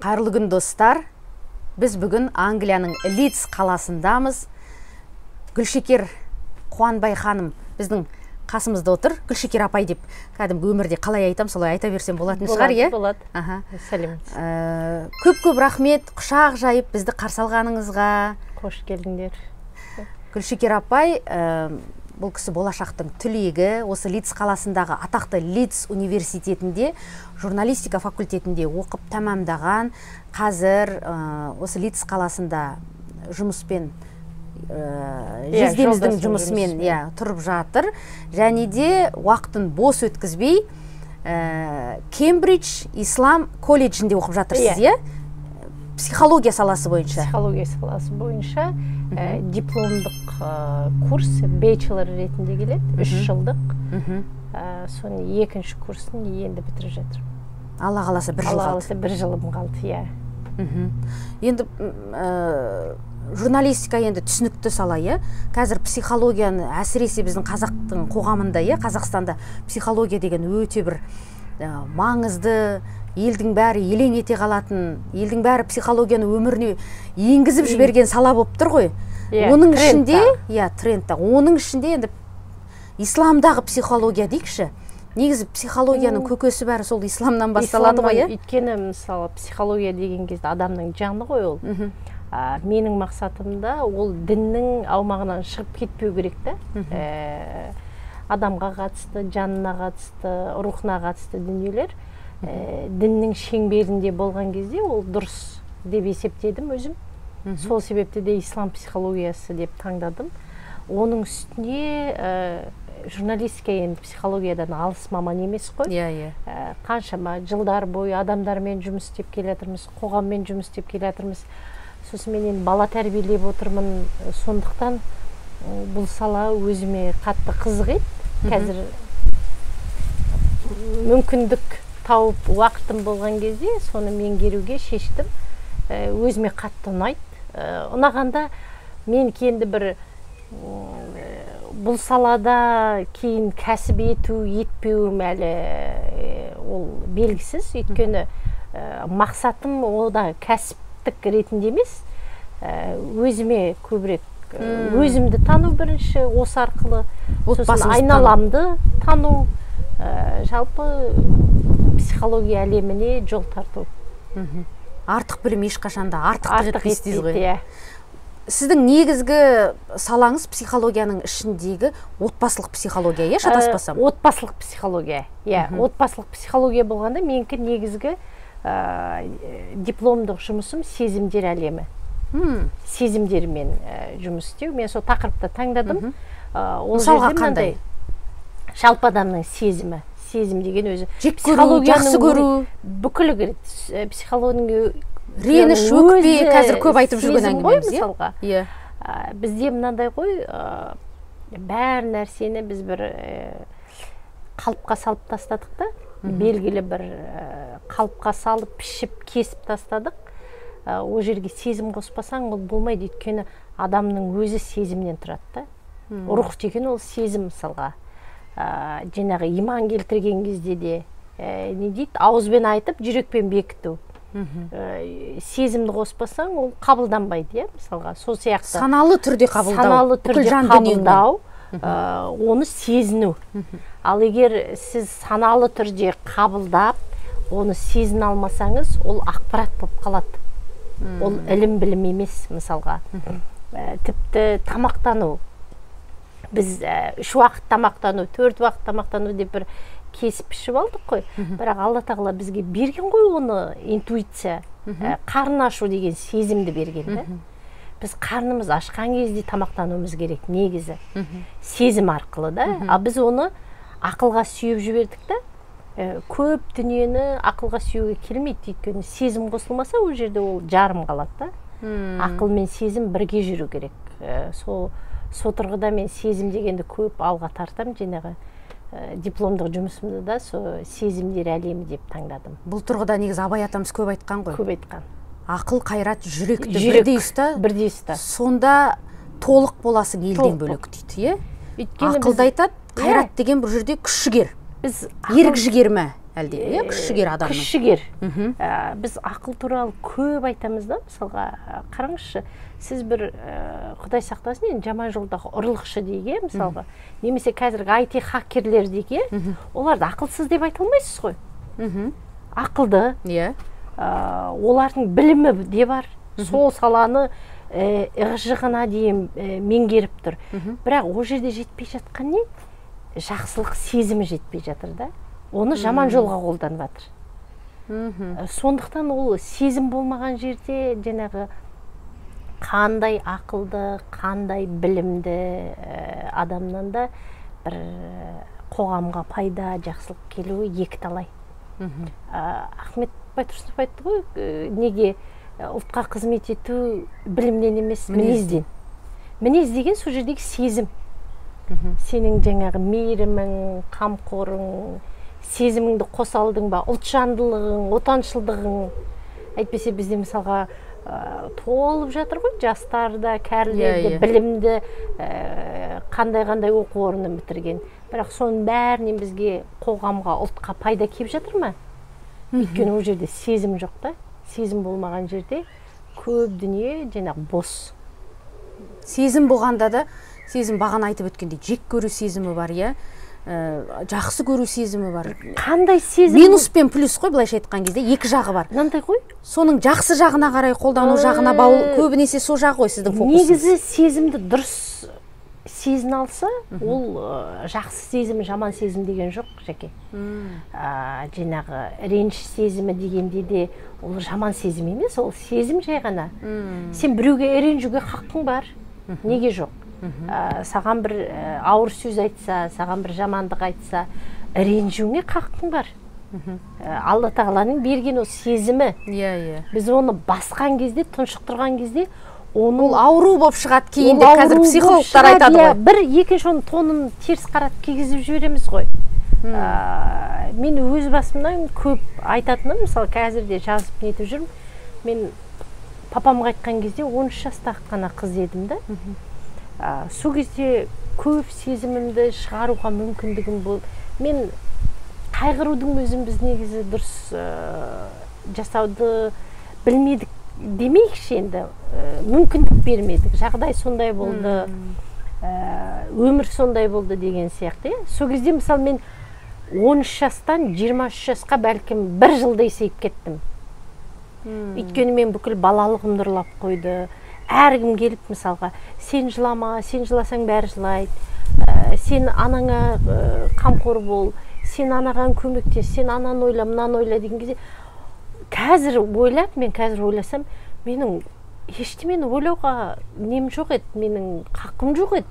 Қайырлы күн достар. Біз бүгін Англияның Лидс қаласындамыз. Гүлшекер Қуанбай ханым біздің қасымызда отыр. Гүлшекер апай деп кәдімгі өмірде қалай айтам, солай айта берсем болатын шығар, иә? Болады. Сәлеметсіз. Көп рахмет, құшақ жайып бізді қарсы алғаныңызға. Қош келдіңдер. Гүлшекер апай, бұл кісі болашақтың түлегі, осы Лидс қаласындағы атақты Лидс университетінде журналистика факультетінде оқып тәмамдаған. Қазір осы Лидс қаласында жұмыспен жездеміздің жұмысымен тұрып жатыр. Және де уақытын бос өткізбей Кембридж Ислам колледжінде оқып жатырсыз, иә? Психология саласы бойынша. Психология саласы бойынша дипломдық курс бейчелор ретінде келеді, 3 жылдық. Соны екінші курсын енді бітіріп жатыр. Алла қаласа 1 жыл қалды. Алла қаласа 1 жылым қалды, иә. Енді журналистика енді түсінікті сала, иә? Қазір психологияны әсіресе біздің қазақтың қоғамында, иә, Қазақстанда психология деген өте бір маңызды, елдің бәрі елең ете қалатын, елдің бәрі психологияны өміріне енгізіп жіберген сала болып тұр ғой. Оның ішінде, трендта. Оның ішінде енді исламдағы психология дейікші. Негізі психологияның көкесі бәрі сол исламнан басталады ғой, иә? Өйткені мысалы психология деген кезде адамның жаны ғой ол. Менің мақсатымда ол діннің аумағынан шығып кетпеу керек та. Адамға қатысты, жанына қатысты, рухына қатысты дүниелер діннің шеңберінде болған кезде ол дұрыс деп есептедім өзім. Сол себепті де ислам психологиясы деп таңдадым. Оның үстіне журналистика енді психологиядан алыс маман емес қой. Қаншама жылдар бойы адамдармен жұмыс істеп келе жатырмыз, қоғаммен жұмыс істеп келе жатырмыз. Сосын мен енді бала тәрбиелеп отырмын, сондықтан бұл сала өзіме қатты қызық еді. Қазір мүмкіндік тауып уақытым болған кезде соны меңгеруге шештім. Өзіме қатты ұнайды. Ұнағанда мен кенді бір бұл салада кейін кәсіп ету, етпеуім әлі ол белгісіз. Өйткені мақсатым ода кәсіптік ретінде емес, өзіме көбірек өзімді тану бірінші, осы арқылы сосын айналамды тану, жалпы психология әлеміне жол тарту. Артық білім ешқашанда артық естейсіз ғой. Сіздің негізгі салаңыз психологияның ішіндегі отбасылық психология, иә, шатаспасам? Отбасылық психология, иә. Отбасылық психология болғанда менікі негізгі дипломдық жұмысым сезімдер әлемі. Сезімдермен жұмыс істеу. Мен сол тақырыпты таңдадым. Мысалға қандай? Жалпы адамның сезімі. Сезім деген өзі. Жек көру, жақсы көру. Бүкілі кіреді. Психологияның реніш, өкпе, қазір көп айтып жүрген әңгімеміз, иә? Бізде мынандай ғой, бәр нәрсені біз бір қалыпқа салып тастадық та, белгілі бір қалыпқа салып, пішіп, кесіп тастадық. О жерге сезім қоспасаң, ол болмайды, өйткені адамның өзі сезімнен тұрады да. Рух деген ол сезім, мысалға. Жаңағы иман келтірген кезде де, не дейді, ауызбен айтып, жүрекпен бекіту. Сезімді қоспасаң, ол қабылданбайды, мысалға. Сол сияқты. Саналы түрде қабылдау. Саналы түрде қабылдау, оны сезіну. Ал егер сіз саналы түрде қабылдап, оны сезін алмасаңыз, ол ақпарат болып қалады. Ол ілім-білім емес, мысалға. Тіпті тамақтану. Біз 3 уақыт тамақтану, 4 уақыт тамақтану деп бір кесіп пішіп алдық қой. Бірақ Алла тағала бізге берген ғой оны интуиция. Қарны ашу деген сезімді берген. Біз қарнымыз ашқан кезде тамақтануымыз керек, негізі. Сезім арқылы да. Ал біз оны ақылға сүйіп жібердік та. Көп дүниені ақылға сүйуге келмейді, өйткені сезім қосылмаса, ол жерде ол жарым қалады да. Ақыл мен сезім бірге жүру керек. Сол тұрғыда мен сезім дегенді көп алға тартам, жаңағы дипломдық жұмысымды да сезімдер әлемі деп таңдадым. Бұл тұрғыда негізі Абай атамыз көп айтқан ғой. Көп айтқан. Ақыл, қайрат, жүректі бірдей ұста. Бірдей ұста. Сонда толық боласың елден бөлек дейді, иә? Ақылды айтады, қайрат деген бұл жерде күш жігер. Ерік жігер ме? әлде күш жігер адамның? Күш жігер. Біз ақыл туралы көп айтамыз да, мысалға қараңызшы, сіз бір Құдай сақтасын, енді жаман жолдағы ұрлықшы дейге, мысалға, немесе қазіргі IT хакерлер дейге, оларды ақылсыз деп айта алмайсыз ғой. Ақылды, олардың білімі де бар, сол саланы ығжығына дейін меңгеріп тұр. Бірақ о жерде жетпей жатқан не? Жақсылық сезімі жетпей жатыр да. Оны жаман жолға қолданып жатыр. Сондықтан ол сезім болмаған жерде жаңағы қандай ақылды, қандай білімді адамнан да бір қоғамға пайда, жақсылық келуі екі талай. Ахмет Байтұрсынов айтты ғой, неге ұлтқа қызмет ету білімнен емес, мінезден. Мінез деген сол жердегі сезім. Сенің жаңағы мейірімің, қамқорың, сезіміңді қоса алдың ба, ұлтжандылығың, отаншылдығың. Әйтпесе бізде мысалға толып жатыр ғой, жастарда, кәрілерде, білімді, қандай оқу орнын бітірген. Бірақ соның бәрінен бізге қоғамға, ұлтқа пайда келіп жатыр ма? Өйткені ол жерде сезім жоқ та. Сезім болмаған жерде көп дүние жаңағы бос. Сезім болғанда да, сезім бағана айтып өткендей, жек көру сезімі бар, жақсы көру сезімі бар. Қандай сезім? Минус пен плюс қой, былайша айтқан кезде екі жағы бар. Мынандай ғой? Соның жақсы жағына қарай қолдану жағына баулы, көбінесе сол жағы ғой сіздің фокусыңыз. Негізі сезімді дұрыс сезін алса, ол жақсы сезім, жаман сезім деген жоқ, Жәке. Жаңағы реніш сезімі дегенде де ол жаман сезім емес, ол сезім жай ғана. Сен біреуге ренжуге хақың бар, неге жоқ? Саған бір ауыр сөз айтса, саған бір жамандық айтса, ренжуіңе хақың бар. Алла тағаланың берген ол сезімі. Біз оны басқан кезде, тұншықтырған кезде, ол ауру болып шығады кейінде, қазір психологтар айтады ғой. Бір екінші оның тонын теріс қарап кигізіп жібереміз ғой. Мен өз басымнан көп айтатыным, мысалы қазірде жазып нетіп жүрмін. Мен папамға айтқан кезде 13 жастағы ғана қыз едім да. Сол кезде көп сезімімді шығаруға мүмкіндігім болды. Мен қайғырудың өзін біз негізі дұрыс жасауды білмедік демейікші, енді мүмкіндік бермедік. Жағдай сондай болды, өмір сондай болды деген сияқты. Сол кезде мысалы мен 13 жастан 23 жасқа бәлкім бір жылда есейіп кеттім. Өйткені мен бүкіл балалығымды ұрлап қойды. Әркім келіп мысалға, сен жылама, сен жыласаң бәрі жылайды, сен анаңа қамқор бол, сен анаған көмектес, сен ананы ойла, мынаны ойла деген кезде, мен қазір ойласам, менің ештемені ойлауға нем жоқ еді, менің қақым жоқ еді,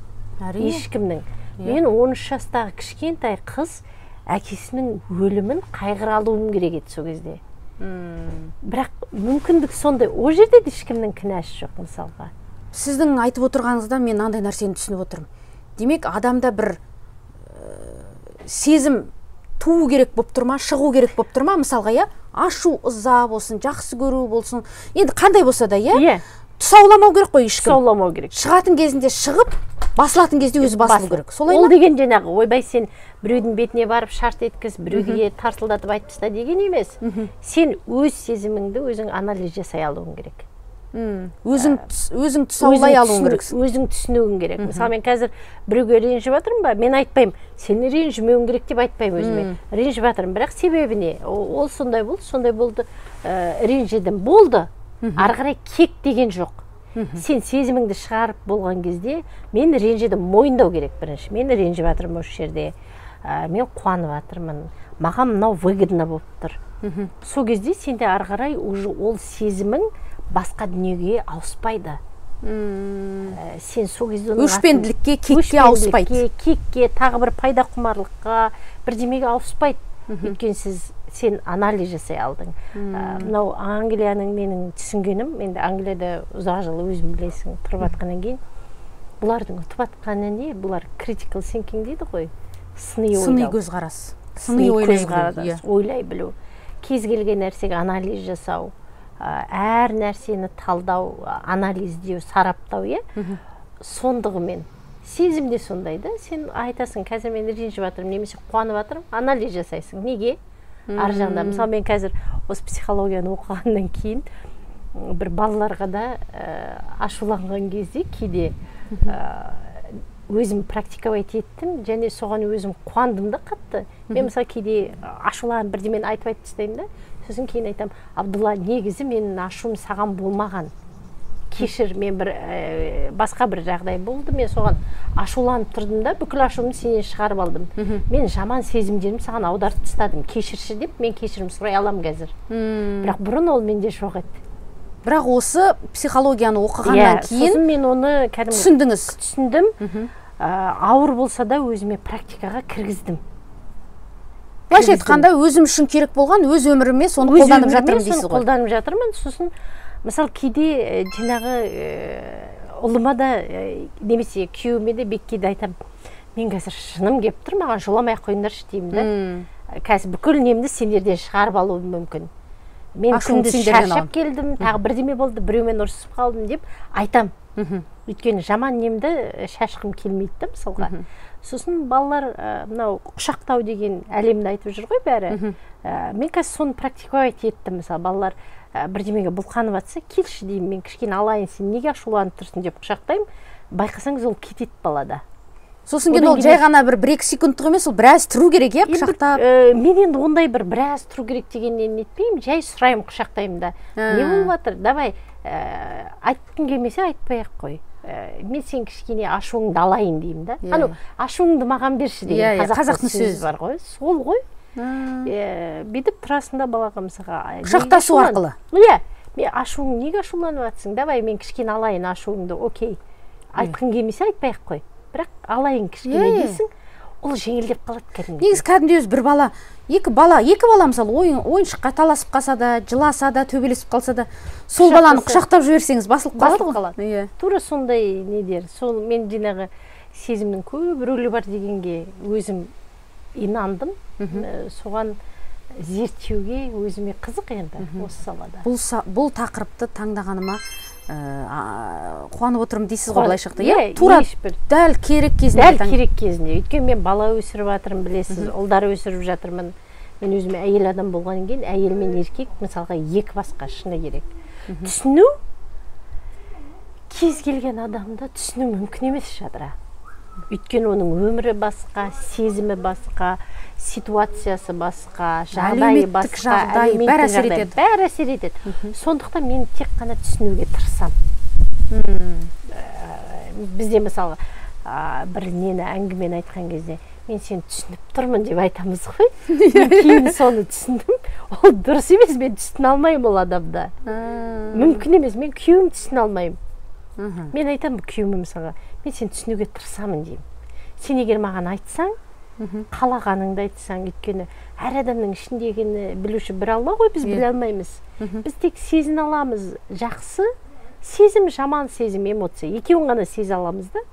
ешкімнің. Мен 13 жастағы кішкентай қыз әкесінің өлімін қайғыра алуым керек еді сол кезде. Бірақ мүмкіндік сондай, о жерде ешкімнің кінәсі жоқ мысалға. Сіздің айтып отырғаныңыздан мен андай нәрсені түсініп отырмын. Демек, адамда бір сезім туу керек болып тұр ма, шығу керек болып тұр ма, мысалға, ашу, ыза болсын, жақсы көру болсын, енді қандай болса да, тұсауламау керек қой ешкім. Тұсауламау керек. Шығатын кезінде шығып, басылатын кезде өзі басылу керек. Ол деген жаңағы, ойбай сен біреудің бетіне барып шарт еткіз, біреуге тарсылдатып айтып таста деген емес. Сен өз сезіміңді өзің анализ жасай алуың керек. Өзің тұсаулай алуың керексің. Өзің түсінуің керек. Мысалы мен қазір біреуге ренжіп жатырмын ба, мен айтпаймын, сені ренжімеуің керек деп айтпаймын өзіме. Ренжіп жатырмын, бірақ себебі не? Ол сондай болды, ренжідім, болды. Ары қарай кек деген жоқ. Сен сезіміңді шығарып болған кезде, мен ренжідім, мойындау керек бірінші. Мен ренжіп жатырмын осы жерде. Мен қуанып жатырмын. Маған мынау выгодно болып тұр. Сол кезде сенде ары қарай ол сезімің басқа дүниеге ауыспайды. Сен сол кезде өшпенділікке, кекке ауыспайды. Кекке, тағы бір пайда құмарлыққа, бірдемеге ауыспайды. Өйткені сен анализ жасай алдың. Мынау Англияның менің түсінгенім, енді Англияда ұзақ жыл өзім білесің тұрып атқаннан кейін, бұлардың ұтып атқаны не? Бұлар critical thinking дейді ғой. Сыни көзқарас. Сыни ойлай білу. Кез келген нәрсеге анализ жасау, әр нәрсені талдау, анализдеу, сараптау, сондығымен. Сезім де сондай да, сен айтасың, қазір мен ренжіп жатырмын, немесе қуанып жатырмын, анализ жасайсың. Неге? ар жағында. Мысалы мен қазір осы психологияны оқығаннан кейін бір балаларға да ашуланған кезде кейде өзім практиковать еттім, және соған өзім қуандым да қатты. Мен мысалы кейде ашуланып бірдемені айтып тастаймын да, сосын кейін айтамын, Абдулла, негізі менің ашуым саған болмаған. Кешір, мен басқа бір жағдай болды, мен соған ашуланып тұрдым да, бүкіл ашуымды сенен шығарып алдым. Мен жаман сезімдерімді саған аударып тастадым, кешірші деп, мен кешірім сұрай аламын қазір. Бірақ бұрын ол менде жоқ еді. Бірақ осы психологияны оқығаннан кейін сосын мен оны түсіндіңіз. Түсіндім. Ауыр болса да өзіме практикаға кіргіздім. Былайша айтқанда өзім үшін керек болған өз өміріме соны қолданып жатырмын дейсіз ғой. Қолданып жатырмын. Сосын мысалы кейде жаңағы ұлыма да немесе күйеуіме де Бекке де айтамын, мен қазір шыным келіп тұр, маған жоламай ақ қойыңдаршы деймін да. Қазір бүкіл немді сендерден шығарып алуым мүмкін. Мен күндіз шаршап келдім, тағы бірдеме болды, біреумен ұрсысып қалдым деп айтам. Өйткені жаман немді шашқым келмейді да мысалға. Сосын балалар мынау құшақтау деген әлемді айтып жүр ғой бәрі. Мен қазір соны практиковать еттім. Мысалы балалар бірдемеге бұлқанып жатса, келші деймін, мен кішкене алайын, сен неге ашуланып тұрсың деп құшақтаймын. Байқасаңыз ол кетеді балада. Сосын кейін ол жай ғана бір-екі секундтық емес, ол біраз тұру керек, құшақтап. Мен енді ондай біраз тұру керек дегеннен нетпеймін, жай сұраймын, құшақтаймын да. Не болып жатыр? Давай, айтқың келмесе айтпай-ақ қой. Мен сен кішкене ашуыңды алайын деймін да. Анау ашуыңды маған берші деген қазақтың сөзі бар ғой. Сол ғой. Бүйтіп тұрасында балаға мысалға құшақтасу арқылы. Иә, мен ашуың неге ашуланып жатсың? Давай мен кішкене алайын ашуыңды, окей. Айтқың келмесе айтпай-ақ қой. Бірақ алайын кішкене дейсің, ол жеңілдеп қалады кәдімгі. Негізі кәдімгідей бір бала, екі бала мысалы ойыншыққа таласып қалса да, жыласа да, төбелесіп қалса да, сол баланы құшақтап жіберсеңіз басылып қалады ғой. Тура сондай недер. Сол мен жаңағы сезімнің көп рөлі бар дегенге өзім инандым. Соған зерттеуге өзіме қызық енді осы салада. Бұл тақырыпты таңдағаныма қуанып отырмын дейсіз ғой былайша айтқанда. Тура дәл керек кезінде. Дәл керек кезінде. Өйткені мен бала өсіріп жатырмын, білесіз, ұлдар өсіріп жатырмын. Мен өзіме әйел адам болғаннан кейін әйел мен еркек мысалға екі басқа шыны керек. Түсіну кез келген адамды түсіну мүмкін емес жадыра. Өйткені оның өмірі басқа, сезімі басқа, ситуациясы басқа, жағдайы басқа, бәрі әсер етеді. Сондықтан мен тек қана түсінуге тырысам. Бізде мысалы бір нені әңгімені айтқан кезде мен сені түсініп тұрмын деп айтамыз ғой. Кейін соны түсіндім. Ол дұрыс емес, мен түсіне алмаймын ол адамда. Мүмкін емес, мен күйеуім түсіне алмаймын. Мен айтамын күйеуіме мысалға, мен сені түсінуге тырысамын деймін. Сен егер маған айтсаң, қалағаныңды айтсаң, өйткені әр адамның ішіндегіні білуші бір Алла ғой, біз біле алмаймыз. Біз тек сезін аламыз, жақсы сезім, жаман сезім, эмоция. Екеуін ғана сезе аламыз да.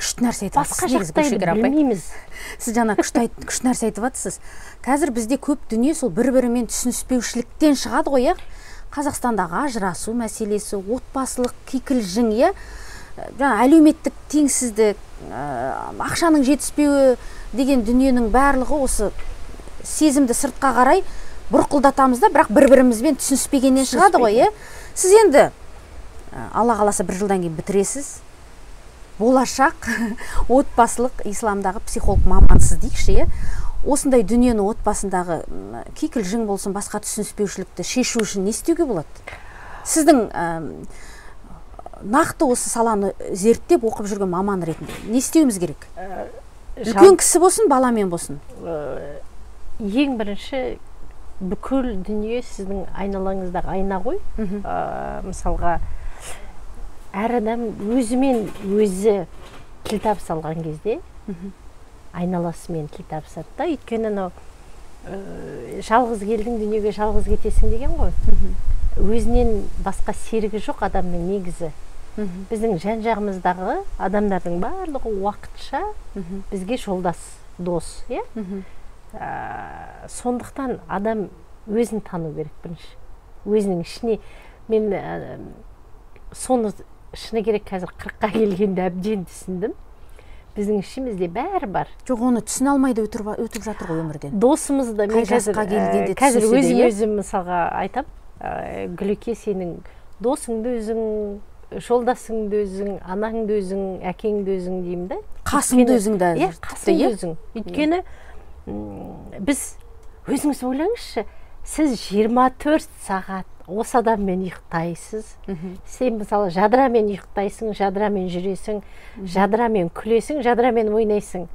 Күшті нәрсе айтып басқа жақтайды білмейміз. Сіз жаңа күшті нәрсе айтып жатсыз. Қазір бізде көп дүние сол бір-бірімен түсініспеушіліктен шығады ғой, Қазақстандағы ажырасу мәселесі, отбасылық кикілжің, әлеуметтік теңсіздік, ақшаның жетіспеуі деген дүниенің барлығы осы сезімді сыртқа қарай бұрқылдатамыз да, бірақ бір-бірімізбен түсініспегеннен шығады ғой, Сіз енді Алла қаласа бір жылдан кейін бітіресіз. Болашақ отбасылық исламдағы психолог мамансыз дейікші, осындай дүниені отбасындағы кикілжің болсын, басқа түсініспеушілікті шешу үшін не істеуге болады? Сіздің нақты осы саланы зерттеп оқып жүрген маман ретінде не істеуіміз керек? Үлкен кісі болсын, баламен болсын. Ең бірінші, бүкіл дүние сіздің айналаңыздағы айна ғой. Мысалға, әр адам өзімен өзі тіл табыса алған кезде айналасымен тіл табысады да. Өйткені жалғыз келдің, дүниеге жалғыз кетесің деген ғой. Өзінен басқа серігі жоқ адамның негізі. Біздің жан-жағымыздағы адамдардың барлығы уақытша бізге жолдас, дос. Сондықтан адам өзін тану керек бірінші. Өзінің ішіне, мен соны шыны керек қазір 40-қа келгенде әбден түсіндім. біздің ішімізде бәрі бар. Жоқ, оны түсіне алмайды өтіп жатыр ғой өмірден. Досымыз да мен қазір өзім мысалға айтам, Гүлеке, сенің досыңды өзің, жолдасыңды өзің, анаңды өзің, әкеңді өзің деймін да. Қасыңды өзің да. Қасыңды өзің. Өйткені біз өзіңіз ойлаңызшы, сіз 24 сағат осы адаммен ұйықтайсыз. Сен мысалы жадырамен ұйықтайсың, жадырамен жүресің, жадырамен күлесің, жадырамен ойнайсың.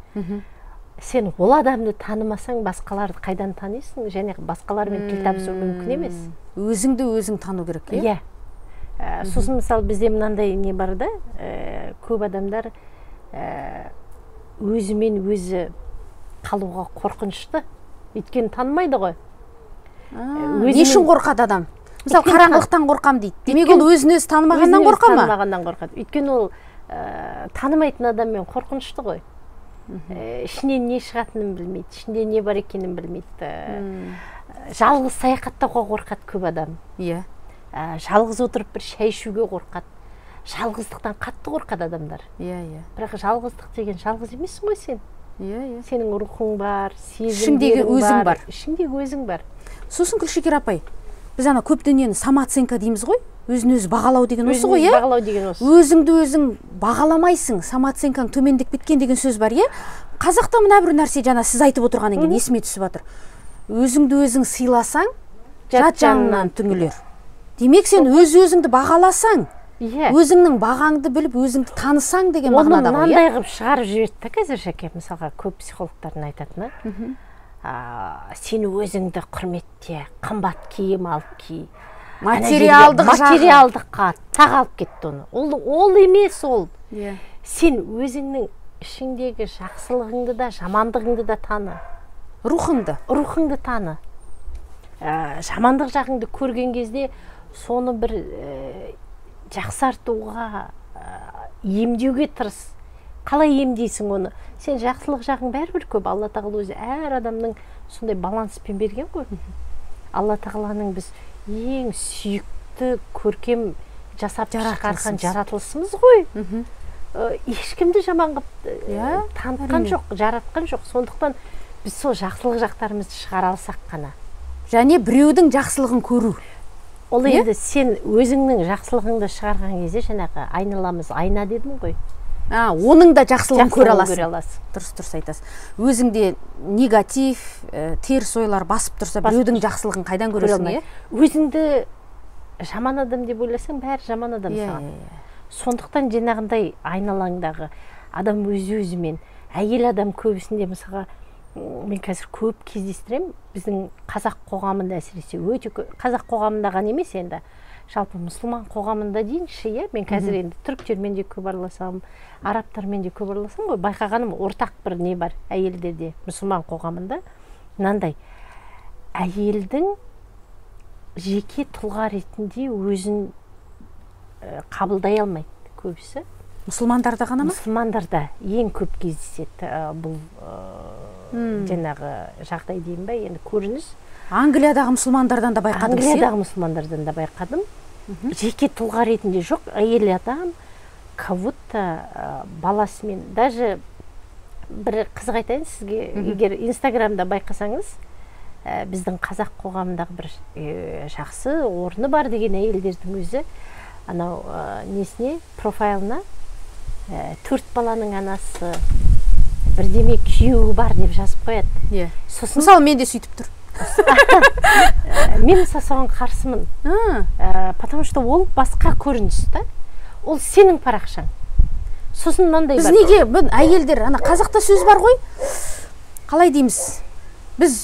Сен ол адамды танымасаң, басқаларды қайдан танисың, және басқалармен тіл табысу мүмкін емес. Өзіңді өзің тану керек, иә? Сосын мысалы бізде мынандай не бар да, көп адамдар өзімен өзі қалуға қорқынышты. Өйткені танымайды ғой. Не үшін қорқады адам? Мысалы, қараңғылықтан қорқам дейді. Демек ол өзін өзі танымағаннан қорқа ма? Танымағаннан қорқады. Өйткені ол танымайтын адаммен қорқынышты ғой. Ішінен не шығатынын білмейді, ішінде не бар екенін білмейді. Жалғыз саяхаттауға қорқады көп адам. Иә. Жалғыз отырып бір шай ішуге қорқады. Жалғыздықтан қатты қорқады адамдар. Иә. Бірақ жалғыздық деген жалғыз емессің ғой сен. Иә. Сенің рухың бар, сезімдерің бар, ішіңдегі өзің бар. Сосын Гүлшекер апай, біз ана көп дүниені самооценка дейміз ғой, өзін өзі бағалау деген осы ғой, иә? Бағалау деген осы. Өзіңді өзің бағаламайсың, самооценкаң төмендеп кеткен деген сөз бар, иә? Қазақта мына бір нәрсе, жаңа сіз айтып отырғаннан кейін есіме түсіп жатыр. Өзіңді өзің сыйласаң, жат жанынан түңілер. Демек сен өзіңді бағаласаң, өзіңнің бағаңды біліп, өзіңді танысаң деген мағынада ғой, иә? Оны мынандай қылып шығарып жіберді да қазір, Шәке, мысалға көп психологтардың айтатыны. Сен өзіңді құрметте, қымбат киім алып ки. Материалдыққа тақ алып кетті оны. Ол емес ол. Сен өзіңнің ішіңдегі жақсылығыңды да, жамандығыңды да таны. Рухыңды таны. Жамандық жағыңды көрген кезде соны бір жақсартуға, емдеуге тырыс. Қалай емдейсің оны? Сен жақсылық жағың бәрібір көп. Алла тағала өзі әр адамның сондай баланспен берген ғой. Алла тағаланың біз ең сүйікті, көркем жасап шығарған жаратылысымыз ғой. Ешкімді жаман қылып танытқан жоқ, жаратқан жоқ. Сондықтан біз сол жақсылық жақтарымызды шығара алсақ қана. Және біреудің жақсылығын көру. Ол енді сен өзіңнің жақсылығыңды шығарған кезде, жаңағы айналамыз айна дедім ғой. Оның да жақсылығын көре аласың. Дұрыс айтасың. Өзіңде негатив, теріс ойлар басып тұрса, біреудің жақсылығын қайдан көресің, иә? Өзіңді жаман адам деп ойласаң, бәрі жаман адам саған. Сондықтан жаңағындай айналаңдағы адам өзі-өзімен, әйел адам көбісінде мысалға, мен қазір көп кездестіремін, біздің қазақ қоғамында әсіресе өте көп, қазақ қоғамында ғана емес енді, жалпы мұсылман қоғамында дейінші, иә? Мен қазір енді түріктермен де көп араласам, арабтармен де көп араласам ғой, байқағаным ортақ бір не бар әйелдерде, мұсылман қоғамында. Мынандай, әйелдің жеке тұлға ретінде өзін қабылдай алмайды көбісі. Мұсылмандарда ғана ма? Мұсылмандарда ең көп кездеседі бұл жаңағы жағдай дейін ба, енді көрініс. Англиядағы мұсылмандардан да байқадым. Англиядағы мұсылмандардан да байқадым. Жеке тұлға ретінде жоқ, әйел адам кавутта баласымен, даже бір қызық айтайын сізге, егер инстаграмда байқасаңыз, біздің қазақ қоғамындағы бір жақсы орны бар деген әйелдердің өзі, анау несіне, профайлына 4 баланың анасы, бірдеме күйеуі бар деп жазып қояды. Мысалы, мен де сөйтіп тұр. Мен мысалы соған қарсымын. Потому что ол басқа көрініс та. Ол сенің парақшаң. Сосын мынандай бар. Біз неге, әйелдер, қазақта сөз бар ғой, қалай дейміз, біз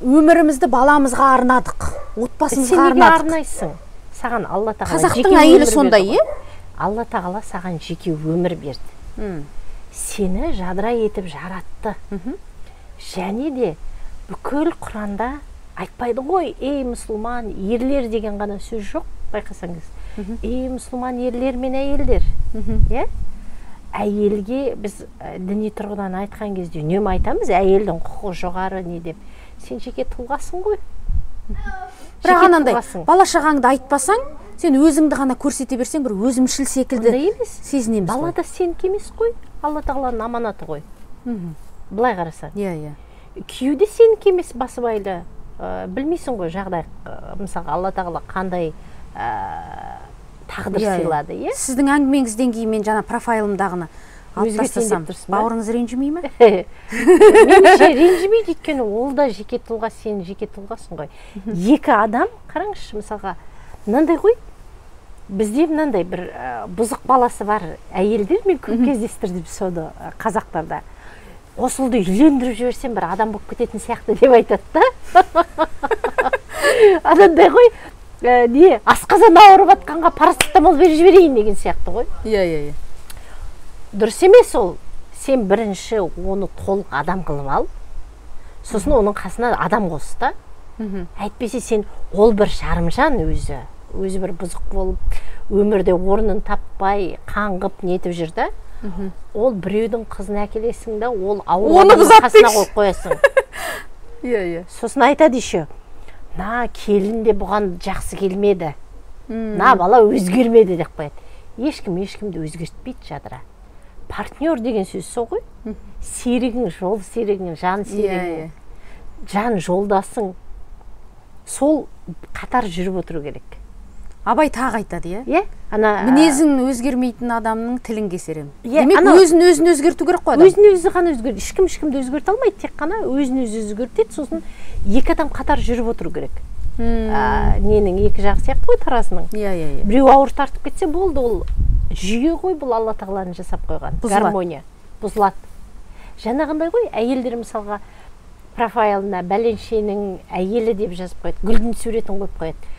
өмірімізді баламызға арнадық, отбасымызға арнадық. Сен неге арнайсың? Саған Алла тағала қазақтың әйелі сондай, е? Алла тағала саған жеке өмір берді. Сені жадыра етіп жаратты. Және де бүкіл Құранда айтпайды ғой, ей мұсылман ерлер деген ғана сөз жоқ, байқасаңыз. Ей мұсылман ерлер мен әйелдер. Әйелге біз діни тұрғыдан айтқан кезде үнемі айтамыз, әйелдің құқығы жоғары не деп. Сен жеке тұлғасың ғой. Бірақ анандай, бала-шағаңды айтпасаң, сен өзіңді ғана көрсете берсең, бір өзімшіл секілді сезінеміз. Бала да сенікі емес қой. Алла тағаланың аманаты ғой. Былай қарасаң. Иә. Күйеуде сенікі емес басыбайлы. Білмейсің ғой жағдай, мысалға Алла тағала қандай тағдыр сыйлады, иә? Сіздің әңгімеңізден кейін мен жаңа профайлымдағыны алып тастасам, бауырыңыз ренжімей ме? Меніңше ренжімейді, өйткені ол да жеке тұлға, сен жеке тұлғасың ғой. Екі адам, қараңызшы, мысалға, мынандай ғой, бізде мынандай бір бұзық баласы бар әйелдер, мен көп кездестірдім соны қазақтарда. Осы ұлды үйлендіріп жіберсем бір адам болып кететін сияқты деп айтады да. Адамдай ғой, не, асқазан ауырып атқанға парацетамол беріп жіберейін деген сияқты ғой. Иә. Дұрыс емес ол. Сен бірінші оны толық адам қылып ал, сосын оның қасына адам қос та. Әйтпесе сен ол бір шарымжан өзі бір бұзық болып, өмірде орнын таппай, қаңғып нетіп жүр да. Ол біреудің қызын әкелесің да, ол ауырғанның қасына қойып қоясың. Иә. Сосын айтады еще, на, келін де бұған жақсы келмеді. На, бала өзгермеді деп қояды. Ешкімді өзгертпейді жадыра. Партнер деген сөз сол ғой. Серігің, жол серігің, жан серігің, жан жолдасың. Сол қатар жүріп отыру керек. Абай тағы айтады, иә? Мінезің өзгермейтін адамның тілін кесерем. Демек, өзін өзгерту керек қой адам. Өзін ғана өзгерт. Ешкімді өзгерте алмайды, тек қана өзін өзгертеді, сосын екі адам қатар жүріп отыру керек. Ненің екі жағы сияқты ғой таразының. Иә. Біреу ауыр тартып кетсе болды, ол жүйе ғой, бұл Алла тағаланың жасап қойған. Гармония. Бұзылады. Жаңағындай ғой, әйелдер мысалға профайлына бәленшенің әйелі деп жазып қояды, гүлдің суретін қойып қояды.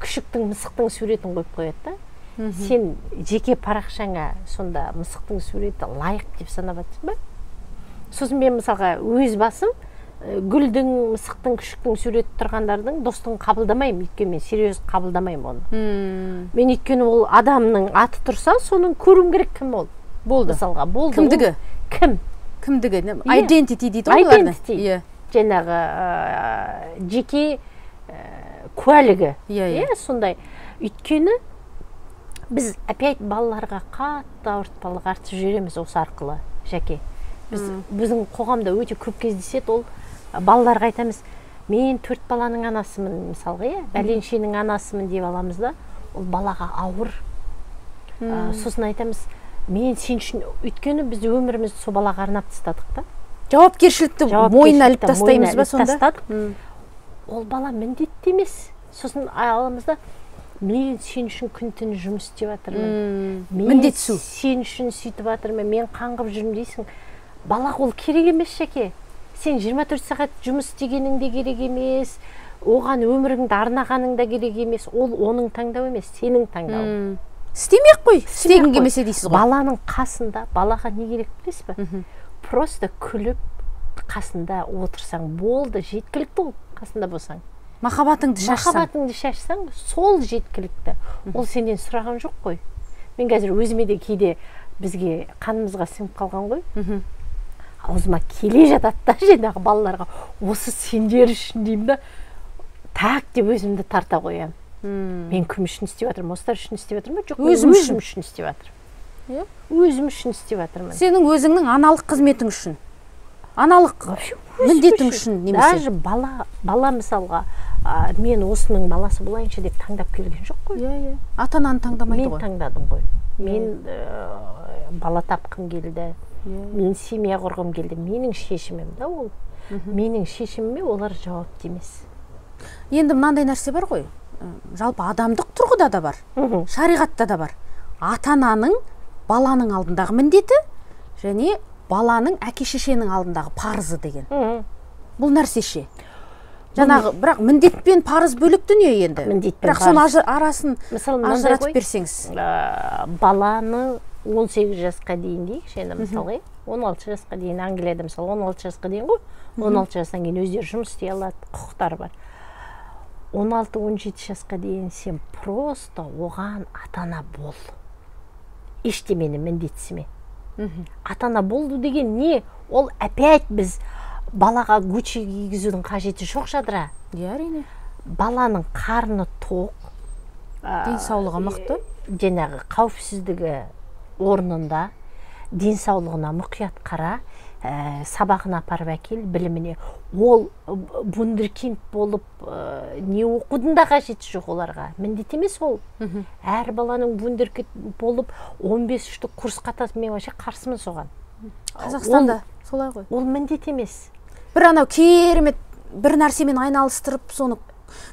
Күшіктің, мысықтың суретін қойып қояды да. Сен жеке парақшаңа сонда мысықтың суреті лайық деп санап жатсың ба? Сосын мен мысалға өз басым гүлдің, мысықтың, күшіктің суреті тұрғандардың достығын қабылдамаймын, өйткені мен серьез қабылдамаймын оны. Мен өйткені ол адамның аты тұрса, соның көруім керек кім ол. Болды. Мысалға, болды. Кімдігі? Кімдігі? Identity дейді ғой оларда. Identity. Жаңағы жеке куәлігі. Иә. Сондай. Өйткені біз опять балаларға қатты ауыртпалық артып жүреміз осы арқылы, жәке. Біздің қоғамда өте көп кездеседі, ол балаларға айтамыз, мен 4 баланың анасымын, мысалға, бәленшенің анасымын деп аламыз да, ол балаға ауыр. Сосын айтамыз, мен сен үшін, өйткені біз өмірімізді сол балаға арнап тастадық та. Жауапкершілікті мойнына іліп тастаймыз ба сонда? Ол бала міндетті емес. Сосын аламызда, мен сен үшін күн түн жұмыс істеп жатырмын. Міндетсу. Сен үшін сөйтіп жатырмын, мен қаңғып жүрмін дейсің. Балаға ол керек емес, жәке. Сен 24 сағат жұмыс істегенің де керек емес, оған өміріңді арнағаның да керек емес. Ол оның таңдау емес, сенің таңдау. Істемек қой, істегің келмесе дейсіз ғой. Баланың қасында, балаға не керек білесіз ба? Просто күліп қасында отырсаң болды, жеткілікті ол қасында болсаң. Махаббатыңды шашсаң, сол жеткілікті. Ол сенен сұраған жоқ қой. Мен қазір өзіме де кейде бізге қанымызға сіңіп қалған ғой. Аузыма келе жатады да, жаңағы балаларға, осы сендер үшін деймін да, так деп өзімді тарта қоямын. Мен кім үшін істеп жатырмын, осылар үшін істеп жатырмын ба? Жоқ, өзім үшін істеп жатырмын. Өзім үшін істеп жатырмын. Сенің өзіңнің аналық қызметің үшін, аналық міндетің үшін немесе? Даже бала мысалға, мен осының баласы болайыншы деп таңдап келген жоқ қой. Ата-ананы таңдамайды ғой. Мен таңдадым ғой. Мен бала тапқым келді. Мен семья құрғым келді. Менің шешімім да ол. Менің шешіміме олар жауапты емес. Енді мынандай нәрсе бар ғой. Жалпы адамдық тұрғыда да бар. Шариғатта да бар. Ата-ананың баланың алдындағы міндеті және баланың әке-шешенің алдындағы парызы деген. Бұл нәрсе ше. Жаңағы, бірақ міндет пен парыз бөлек дүние енді. Бірақ соның арасын ажыратып берсеңіз. Баланы 18 жасқа дейін дейік, және мысалы, 16 жасқа дейін, Англияда мысалы 16 жасқа дейін ғой, 16 жастан кейін өздері жұмыс істей алады, құқықтары бар. 16-17 жасқа дейін сен просто оған ата-ана бол. Ештемені міндетсіме. Ата-ана болду деген не? Ол опять біз балаға Гуччи кигізудің қажеті жоқ жадыра. Әрине. Баланың қарны тоқ, денсаулығы мықты, жаңағы қауіпсіздігі орнында, денсаулығына мұқият қара, сабағына апарып әкел, біліміне. Ол вундеркинд болып не оқудың да қажеті жоқ оларға. Міндет емес ол. Әр баланың вундеркинд болып 15 штук курс қатасың, мен вообще қарсымын соған. Қазақстанда солай ғой. Ол міндет емес. Бір анау керемет бір нәрсемен айналыстырып, соны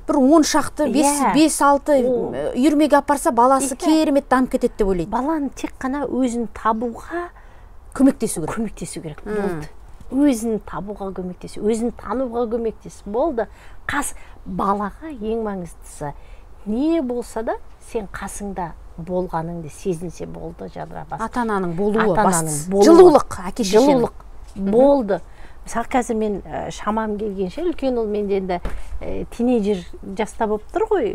бір 10 шақты, 5-6 үйірмеге апарса, баласы керемет дамып кетеді деп ойлайды. Баланы тек қана өзін табуға көмектесу керек. Болды. Өзін табуға көмектесу, өзін тануға көмектесу. Болды. Балаға ең маңыздысы не болса да сен қасыңда болғаныңды сезінсе болды, жадыра бас. Ата-ананың болуы бастысы. Жылулық, әке-шешенің. Болды. Мысалы, қазір мен шамам келгенше, үлкен ол менде енді тинейджер жаста болып тұр ғой,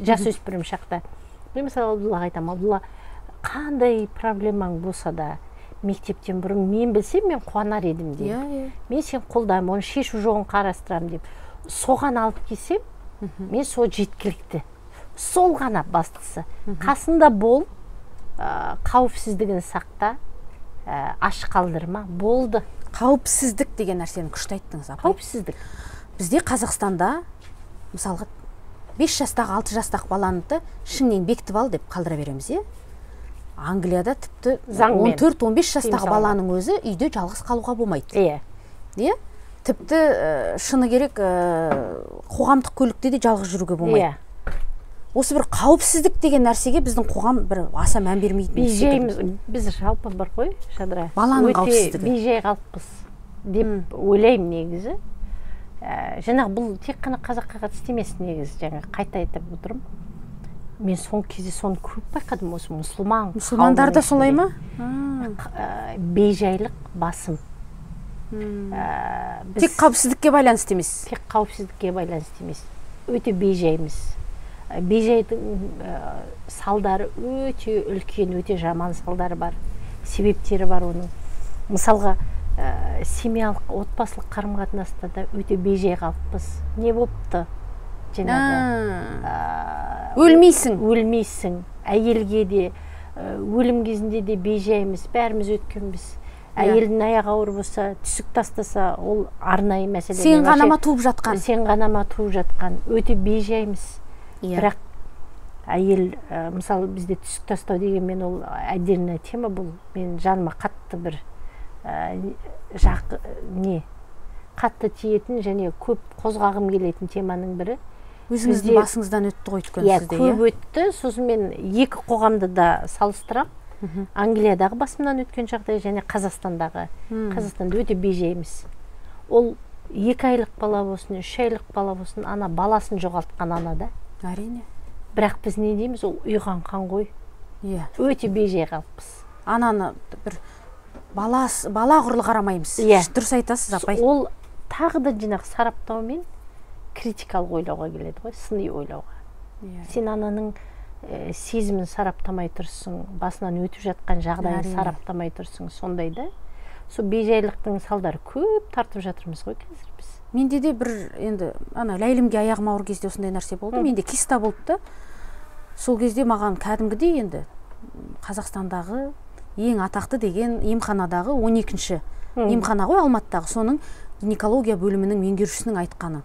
жасөспірім шақта. Мен мысалы Абдуллаға айтамын, Абдулла, қандай проблемаң болса да мектептен бұрын мен білсем, мен қуанар едім деп. Мен сен қолдаймын, оны шешу жоғын қарастырам деп. Соған алып келсем, мен сол жеткілікті. Сол ғана бастысы. Қасында бол, қауіпсіздігін сақта, аш қалдырма, болды. Қауіпсіздік деген нәрсені күшті айттыңыз, апай. Қауіпсіздік. Бізде Қазақстанда, мысалға, 5 жастағы, 6 жастағы баланықты шыңнен бекітіп ал деп қалдыра береміз, е? Англияда тіпті 14-15 жастағы баланың өзі үйде жалғыз қалуға болмайды. Е? Тіпті шыны керек, қоғамдық көлікте де жалғыз жүруге болмайды. Осы бір қауіпсіздік деген нәрсеге біздің қоғам бір аса мән бермейтін. Біз жалпы бір қой, Жадыра. Баланың қауіпсіздігі. Бейжай қалыппыз деп ойлаймын негізі. Жаңағы бұл тек қана қазаққа қатысты емес негізі, жаңағы қайта айтып отырмын. Мен соңғы кезде соны көп байқадым, осы мұсылмандар да солай ма? Бейжайлық басым. Тек қауіпсіздікке байланысты емес. Тек қауіпсіздікке байланысты емес. Өте бейжаймыз. Бейжайдың салдары өте үлкен, өте жаман салдары бар, себептері бар оның. Мысалға, семьялық, отбасылық қарым-қатынаста да өте бейжай қалыппыз. Не болыпты? Өлмейсің. Әйелге де, өлім кезінде де бейжаймыз, бәріміз өткенбіз. Әйелдің аяғы ауыр болса, түсік тастаса, ол арнайы мәселе. Сен ғанама туып жатқан. Өте бейжаймыз. Бірақ әйел, мысалы, бізде түсік тастау деген мен ол отдельная тема, бұл мен жаныма қатты бір қатты тиетін және көп қозғағым келетін теманың бірі. Өзіңіздің басыңыздан өтті ғой өткен сізде. Көп өтті, сосын мен екі қоғамды да салыстырам. Англиядағы басымнан өткен жағдай және Қазақстандағы. Қазақстанда өте бейжаймыз. Ол 2 айлық бала болсын, 3 айлық бала болсын, ана баласын жоғалтқан ана да. Әрине. Бірақ біз не дейміз, ол ұйған қан ғой. Өте бейжай қалыппыз. Ананы бір бала құрлы қарамаймыз. Дұрыс айтасыз, апай. Ол тағы да жинақ сараптаумен критикалық ойлауға келеді ғой, сыни ойлауға. Сен ананың сезімін сараптамай тұрсың, басынан өтіп жатқан жағдайын сараптамай тұрсың, сондай да. Сол бейжайлықтың салдары көп тартып жатырмыз ғой қазір біз. Менде де бір, енді, ләйлімге аяғым ауыр кезде осындай нәрсе болды. Менде киста болды. Сол кезде маған кәдімгідей енді Қазақстандағы ең атақты деген емханадағы 12-ші емхана ғой, Алматыдағы, соның гинекология бөлімінің меңгерушісінің айтқаны.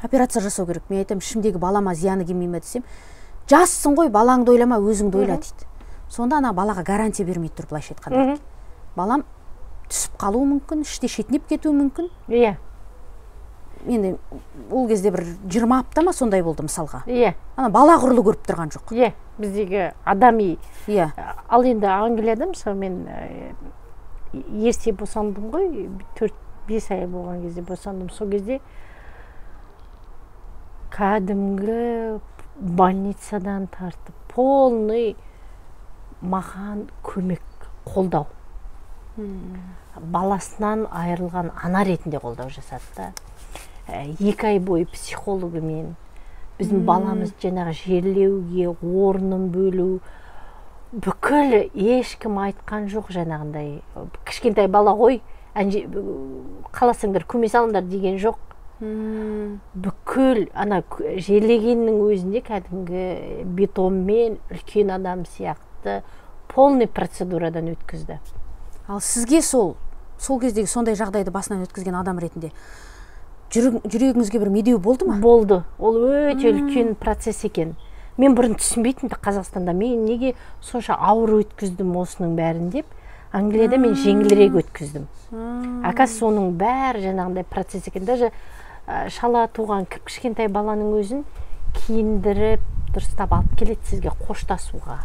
Операция жасау керек. Мен айтам, ішімдегі балама зияны келмей ме десем, жассың ғой, балаңды ойлама, өзіңді ойла дейді. Сонда ана балаға гарантия бермей тұр, былайша айтқанда. Балам түсіп қалуы мүмкін, іште шетінеп кетуі мүмкін. Енді ол кезде бір 20 апта ма сондай болды мысалға. Ана бала құрлы көріп тұрған жоқ. Біздегі адами. Ал енді Англияда мысалы мен ерте босандым ғой, 4-5 ай болған кезде босандым. Сол кезде кәдімгі больницадан тартып, полный маған көмек, қолдау. Баласынан айырылған ана ретінде қолдау жасады. 2 ай бойы психологымен біздің баламыз жаңағы жерлеуге, орнын бөлу, бүкіл ешкім айтқан жоқ жаңағындай. Кішкентай бала ғой, қаласыңдар көме салыңдар деген жоқ. Бүкіл ана жерлегеннің өзінде кәдімгі бетонмен үлкен адам сияқты полный процедурадан өткізді. Ал сізге сол кездегі сондай жағдайды басынан өткізген адам ретінде жүрегіңізге бір медеу болды ма? Болды. Ол өте үлкен процесс екен. Мен бұрын түсінбейтінді Қазақстанда. Мен неге сонша ауыр өткіздім осының бәрін деп. Англияда мен жеңілірек өткіздім. Акас соның бәрі жаңағындай процесс екен. Даже шала туған кішкентай баланың өзін киіндіріп, дұрыстап алып келеді сізге қоштасуға.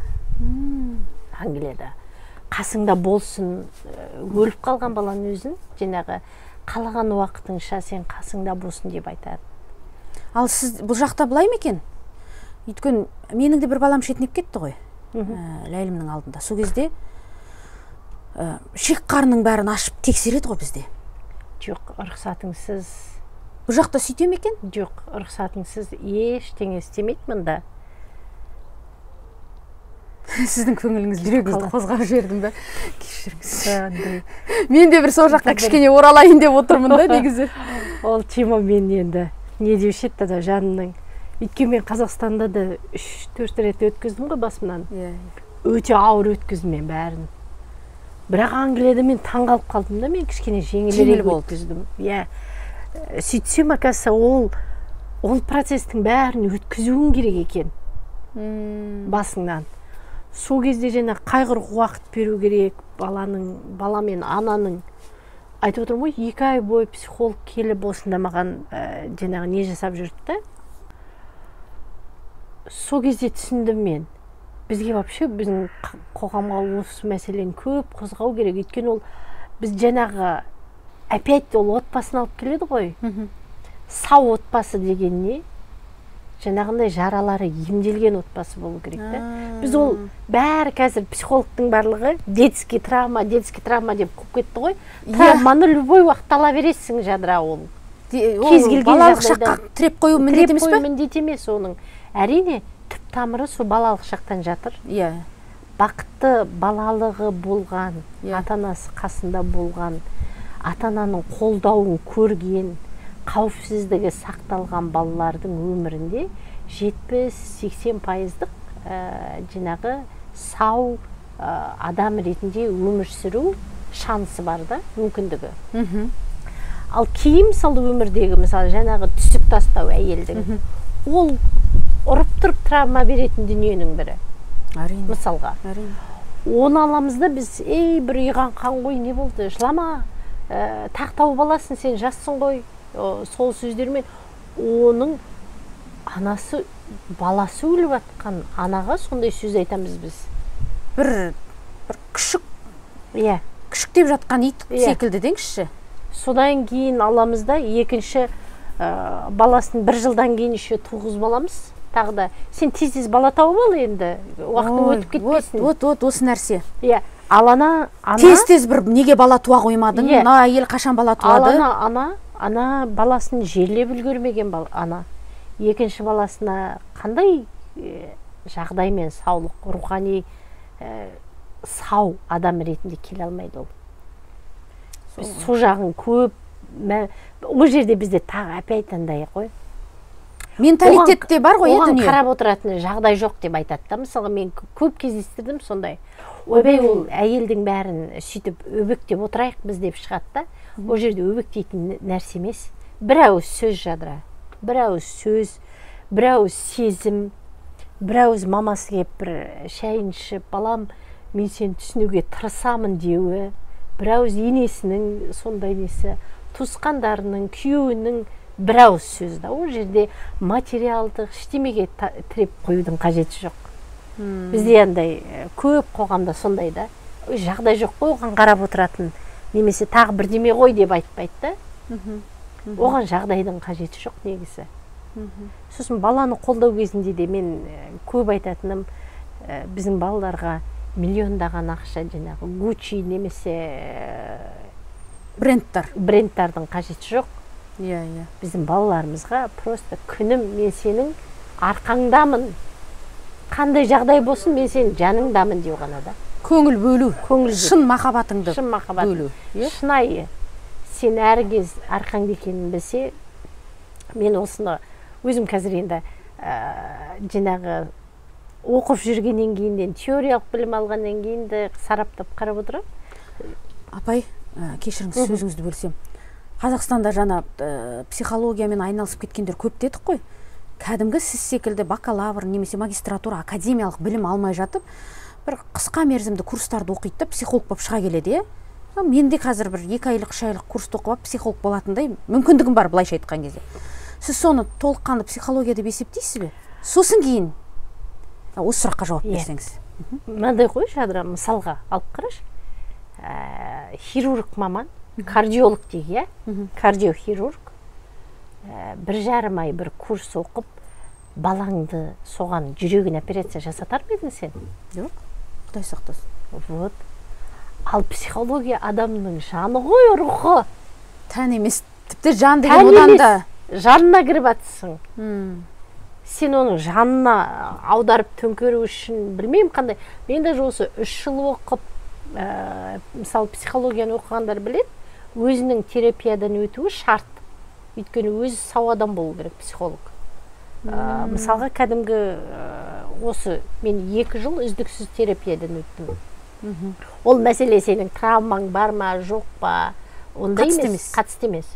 Англияда. Қасыңда болсын, өліп қалған баланың өзін, жаңағы қалаған уақытыңша сен қасыңда болсын деп айтады. Ал сіз бұл жақта былай ма екен? Өйткені менің де бір балам шетінеп кетті ғой, Ләйлімнің алдында. Сол кезде шек қарының бәрін ашып тексереді ғой бізде. Жоқ, рұқсатыңсыз. Бұл жақта сөйте ме екен? Жоқ, рұқсатыңсыз ештеңе істемейді мұнда. Сіздің көңіліңіз, жүрегіңізді қозғап жібердім бе? Кешіріңіз. Мен де бір сол жаққа кішкене оралайын деп отырмын да негізі. Ол тема мен енді не деуші еді да жанымның. Өйткені мен Қазақстанда да 3-4 рет өткіздім ғой басымнан. Өте ауыр өткіздім мен бәрін. Бірақ Англияда мен таңғалып қалдым да, мен кішкене жеңілірек өткіздім. Сөйтсем, акаса ол процестің бәрін өткізуің керек екен басыңнан. Сол кезде жаңа қайғырық уақыт беру керек, бала мен ананың. Айтып отырмын ғой, 2 ай бойы психолог келіп осында маған жаңағы не жасап жүрді да. Сол кезде түсіндім мен. Бізге вообще біздің қоғамға осы мәселені көп қозғау керек. Өйткені ол біз жаңағы опять ол отбасын алып келеді ғой. Сау отбасы деген не? Жаңағындай жаралары емделген отбасы болу керек та. Біз ол бәрі қазір психологтың барлығы детский травма деп қойып кетті ғой. Травманы любой уақытта ала бересің жадыра ол. Кез келген балалық шаққа тіреп қою міндет емес пе? Міндет емес оның. Әрине түп тамыры сол балалық шақтан жатыр. Бақытты балалығы болған, ата-анасы қасында болған, ата-ананың қолдауын көрген, қауіпсіздігі сақталған балалардың өмірінде 70-80% жаңағы сау адам ретінде өмір сүру шансы бар да, мүмкіндігі. Ал кейін мысалы өмірдегі мысалы жаңағы түсік тастау әйелдің, ол ұрып тұрып травма беретін дүниенің бірі. Мысалға. Оны аламыз да біз, бір ұйған қан ғой, не болды, жылама, тақтау баласын, сен жассың ғой. Сол сөздермен оның анасы, баласы өліп атқан анаға сондай сөз айтамыз біз. Бір күшік деп жатқан ит секілді деңізші. Содан кейін аламыз да, екінші баласын 1 жылдан кейін еще туғыз баламыз. Тағы да, сен тез бала тауып ал енді, уақытың өтіп кетпесін. Осы нәрсе. Ал ана... Тез бір неге бала туа қоймадың, әйел қашан бала туады? Ана баласын жерлеп үлгермеген ана. Екінші баласына қандай жағдаймен саулық, рухани сау адам ретінде келе алмайды ол. Сол жағын көп, ол жерде бізде тағы опять андай қой. Менталитетте бар ғой, оған қарап отыратын жағдай жоқ деп айтады да. Мысалы, мен көп кездестірдім сондай. Ойбай, ол әйелдің бәрін сөйтіп өбектеп отырайық біз деп шығады да. Ол жерде өбектейтін нәрсе емес. Бір ауыз сөз жадыра. Бір ауыз сөз, бір ауыз сезім, бір ауыз мамасы кеп бір шайын ішіп, балам, мен сені түсінуге тырысамын деуі, бір ауыз енесінің сондай несі, туысқандарының, күйеуінің бір ауыз сөз да. Ол жерде материалдық ештемеге тіреп қоюдың қажеті жоқ. Бізде андай көп қоғамда сондай да. Жағдай жоқ қой, оған қарап отыратын, немесе тағы бірдеме ғой деп айтпайды да. Оған жағдайдың қажеті жоқ негізі. Сосын баланы қолдау кезінде де мен көп айтатыным, біздің балаларға миллиондаған ақша, жаңағы Gucci немесе брендтардың қажеті жоқ. Біздің балаларымызға просто күнім мен сенің арқаңдамын, қандай жағдай болсын мен сенің жаныңдамын деу ғана да. Көңіл бөлу, шын махаббатыңды бөлу. Шынайы. Сен әргез арқаңды екенін білсе, мен осыны өзім қазір енді жаңағы оқып жүргеннен кейін, теориялық білім алғаннан кейін де сараптап қарап отырамын. Апай, кешіріңіз, сөзіңізді бөлсем. Қазақстанда жаңа психологиямен айналысып кеткендер көп дедік қой. Кәдімгі сіз секілді бакалавр немесе магистратура, академиялық білім алмай жатып, бір қысқа мерзімді курстарды оқиды да психолог болып шыға келеді, Мен де қазір бір 2 айлық, 3 айлық курсты оқып психолог болатындай мүмкіндігім бар, былайша айтқан кезде. Сіз соны толыққанды психология деп есептейсіз бе? Сосын кейін осы сұраққа жауап берсеңіз. Мынандай ғой, Жадыра, мысалға алып қараш. Хирург маман, кардиолог дейік, кардиохирург. 1,5 ай бір курс оқып, балаңды соған жүрегін операция жасатар ма едің сен? Жоқ, Құдай сақтасын. Вот. Ал психология адамның жаны ғой, рухы. Тән емес, тіпті жан деген одан да. Жанына кіріп атсың. Сен оның жанына аударып төңкеру үшін білмеймін қандай. Мен де осы 3 жыл оқып, мысалы психологияны оқығандар біледі, өзінің терапиядан өтуі шарт. Өйткені өзі сау адам болу керек психолог. Мысалға кәдімгі осы мен 2 жыл үздіксіз терапиядан өттім. Ол мәселе сенің травмаң бар ма, жоқ па, ондай емес, қатысты емес.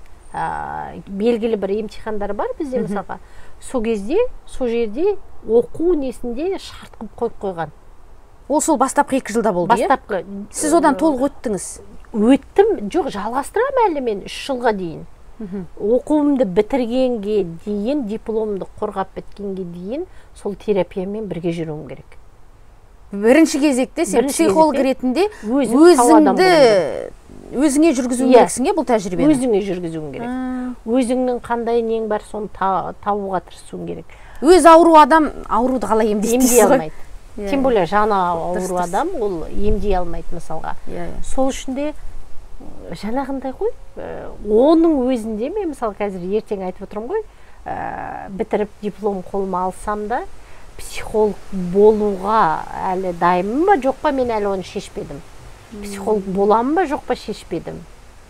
Белгілі бір емтихандар бар бізде мысалға. Сол кезде, сол жерде оқу несінде шарт қылып қойып қойған. Ол сол бастапқы 2 жылда болды, иә? Бастапқы. Сіз одан толық өттіңіз? Өттім, жоқ, жалғастырам әлі мен 3 жылға дейін. Оқуымды бітіргенге дейін, дипломымды қорғап біткенге дейін сол терапиямен бірге жүруім керек. Бірінші кезекте сен психолог ретінде өзіңе жүргізуің керексің, бұл тәжірибені? Өзіңе жүргізуің керек. Өзіңнің қандай нең бар, соны табуға тырысуың керек. Өз ауру адам ауруды қалай емдей алмайды. Тем более жаны ауру адам ол емдей алмайды мысалға. Сол үшін де жаңағындай ғой, оның өзінде мен мысалы қазір ертең айтып отырмын ғой, бітіріп диплом қолыма алсам да, психолог болуға әлі дайынмын ба, жоқ па, мен әлі оны шешпедім. Психолог боламын ба, жоқ па, шешпедім.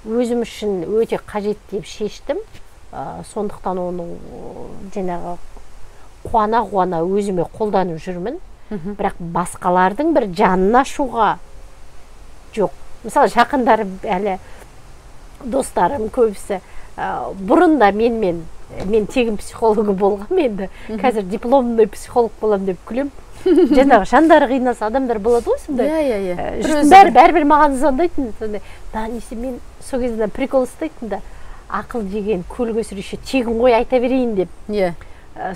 Өзім үшін өте қажет деп шештім. Сондықтан оны жаңағы қуана өзіме қолданып жүрмін. Бірақ басқалардың бір жанын ашуға жоқ. Мысалы, жақындарым әлі достарым көбісі бұрында мен тегін психологы болғам, енді қазір дипломный психолог болам деп күлем. Жаңағы жандары қинаса адамдар болады ғой сондай. Бәрібір маған звондайтын. Да, несе мен сол кезде прикол ұстайтын да, ақыл деген көл көсіруші тегін ғой айта берейін деп.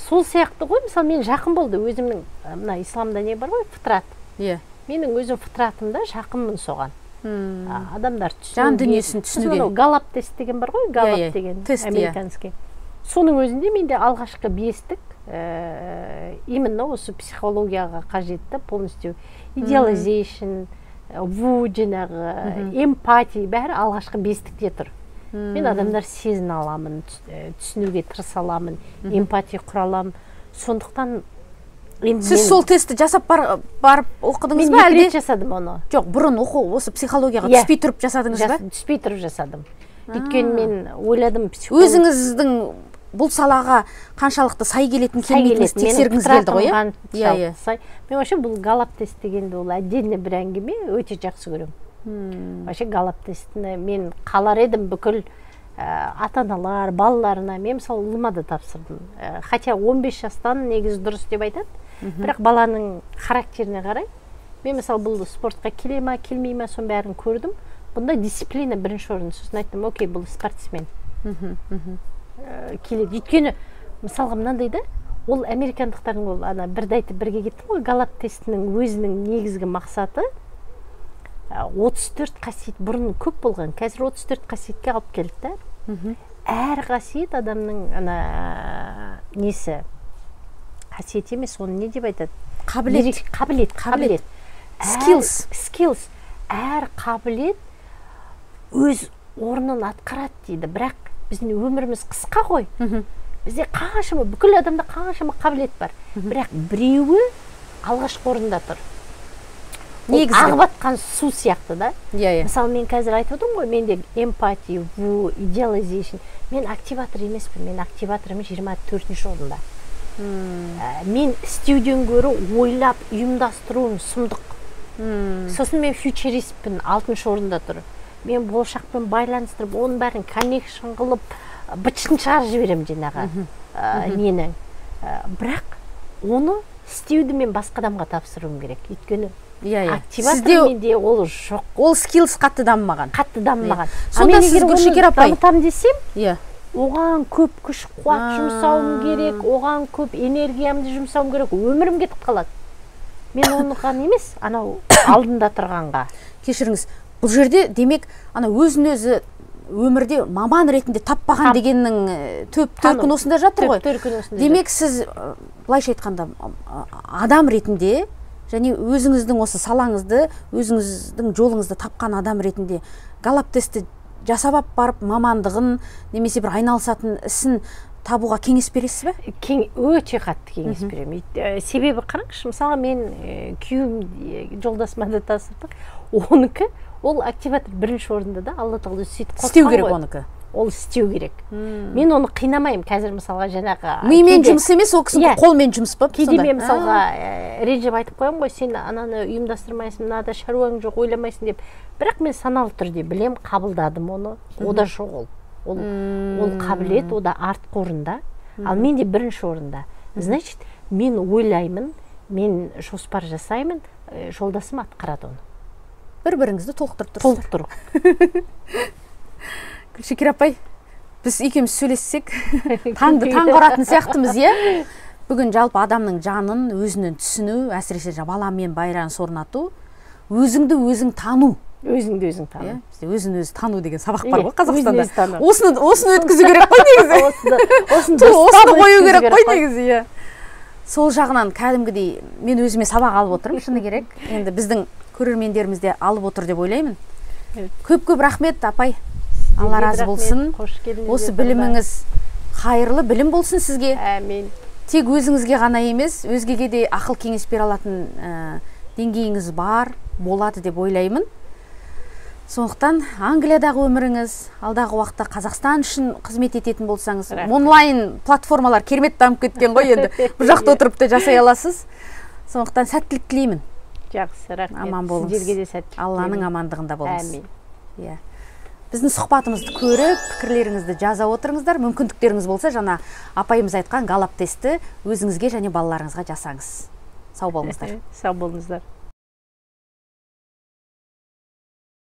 Сол сияқты ғой, мысалы мен жақын болды. Өзімнің мына исламда не бар ғой, фытрат. Менің өзім фытратымда жақынмын соған. Адамдар жан дүниесін түсінуге. Галлап тест деген бар ғой, Галлап деген американский. Соның өзінде менде алғашқы 5-тік именно осы психологияға қажетті полностью idealization, жаңағы эмпатия бәрі алғашқы 5-тікте тұр. Мен адамдар сезін аламын, түсінуге тырыса аламын, эмпатия құра аламын. Сондықтан сіз сол тестті жасап барып оқыдыңыз ба? Мен 2 рет жасадым оны. Жоқ, бұрын оқу осы психологияға түспей тұрып жасадыңыз ба? Түспей тұрып жасадым. Өйткені мен ойладым психолог. Өзіңіздің бұл салаға қаншалықты сай келетін келмейтініңіз тексергіңіз келді ғой, иә? Мен вообще бұл Галлап тест дегенді ол отдельно бір әңгіме, өте жақсы көрем. Вообще Галлап тестіні мен қалар едім бүкіл ата-аналар, балаларына, мен мысалы ұлыма да тапсырдым. Хотя 15 жастан негізі дұрыс деп айтады. Бірақ баланың характеріне қарай, мен мысалы бұл спортқа келе ма, келмей ма, соның бәрін көрдім. Бұнда дисциплина бірінші орын. Сосын айттым, окей, бұл спортсмен. Келеді. Өйткені, мысалға мынандай да, ол американдықтардың ол бірді айтып бірге кеттім ғой, Галлап тестінің өзінің негізгі мақсаты 34 қасиет бұрын көп болған. Қазір 34 қасиетке алып келді. Әр қасиет адамның несі? Қасиет емес, оны не деп айтады? Қабілет. Skills. Әр қабілет өз орнын атқарады дейді. Бірақ біздің өміріміз қысқа ғой. Бізде қаншама, бүкіл адамда қаншама қабілет бар. Бірақ біреуі алғашқы орында тұр. Ағып атқан су сияқты да. Мысалы, мен қазір айтып отырмын ғой, менде эмпатия, idealization. Мен активатор емеспін, мен активаторым 24-ші орында. Мен істеуден гөрі ойлап ұйымдастыруым сұмдық. Сосын мен фьючеристпін, 6-шы орында тұр. Мен болашақпен байланыстырып, оның бәрін коннекшн қылып, бытшын шығарып жіберем жаңағы нені. Бірақ оны істеуді мен басқа адамға тапсыруым керек. Өйткені активатор менде ол жоқ. Ол скиллс қатты дамымаған. Қатты дамымаған. Сонда сіз Гүлшекер апай дамытам десем, оған көп күш қуат жұмсауым керек, оған көп энергиямды жұмсауым керек, өмірім кетіп қалады. Мен оныған емес, анау алдында тұрғанға. Кешіріңіз, бұл жерде демек ана өзін-өзі өмірде маман ретінде таппаған дегеннің төп төркіні осында жатыр ғой. Демек сіз былайша айтқанда адам ретінде және өзіңіздің осы салаңызды, өзіңіздің жолыңызды тапқан адам ретінде Галлап тестті жасап барып мамандығын немесе бір айналысатын ісін табуға кеңес бересіз бе? Өте қатты кеңес беремін. Себебі қараңызшы, мысалы мен күйеуім жолдасыма да тасыдық. Оныкі ол активатор бірінші орында да, Алла тағала сөйтіп қосқан ғой. Істеу керек оныкі. Ол істеу керек. Мен оны қинамаймын. Қазір мысалға жаңағы мимен жұмыс емес, ол кісінің қолмен жұмыс па? Кейде мен мысалға ренжіп айтып қоямын ғой, сен ананы ұйымдастырмайсың, мынада шаруаң жоқ, ойламайсың деп. Бірақ мен саналы түрде білем, қабылдадым оны. Ода жоқ ол. Ол қабілет, ода артқы орында. Ал мен де бірінші орында. Значит, мен ойлаймын, мен жоспар жасаймын, жолдасым атқарады оны. Бір-біріңізді толықтырып тұрсыздар. Толықтыру. Гүлшекер апай, біз екеуміз сөйлессек, таңды таң ұратын сияқтымыз, Бүгін жалпы адамның жанын өзінен түсіну, әсіресе баламен байраныс орнату, өзіңді өзің тану. Өзіңді өзің тану. Өзін өзі тану деген сабақ бар ғой Қазақстанда. Осыны өткізу керек қой негізі. Осыны қою керек қой негізі. Сол жағынан кәдімгідей мен өзіме сабақ алып отырмын, шыны керек. Енді біздің көрермендеріміз де алып отыр деп ойлаймын. Көп-көп рахмет, апай. Алла разы болсын. Осы біліміңіз қайырлы білім болсын сізге. Әмин. Тек өзіңізге ғана емес, өзгеге де ақыл кеңес бере алатын деңгейіңіз бар, болады деп ойлаймын. Сондықтан Англиядағы өміріңіз, алдағы уақытта Қазақстан үшін қызмет ететін болсаңыз, онлайн платформалар керемет дамып кеткен ғой енді. Бұл жақта отырып та жасай аласыз. Сондықтан сәттілік тілеймін. Жақсы, рахмет. Аман болыңыз. Сіздерге де сәттілік. Алланың амандығында болыңыз. Әмин. Біздің сұхбатымызды көріп, пікірлеріңізді жаза отырыңыздар. Мүмкіндіктеріңіз болса, жаңа апайымыз айтқан Галлап тестті өзіңізге және балаларыңызға жасаңыз. Сау болыңыздар. Сау болыңыздар.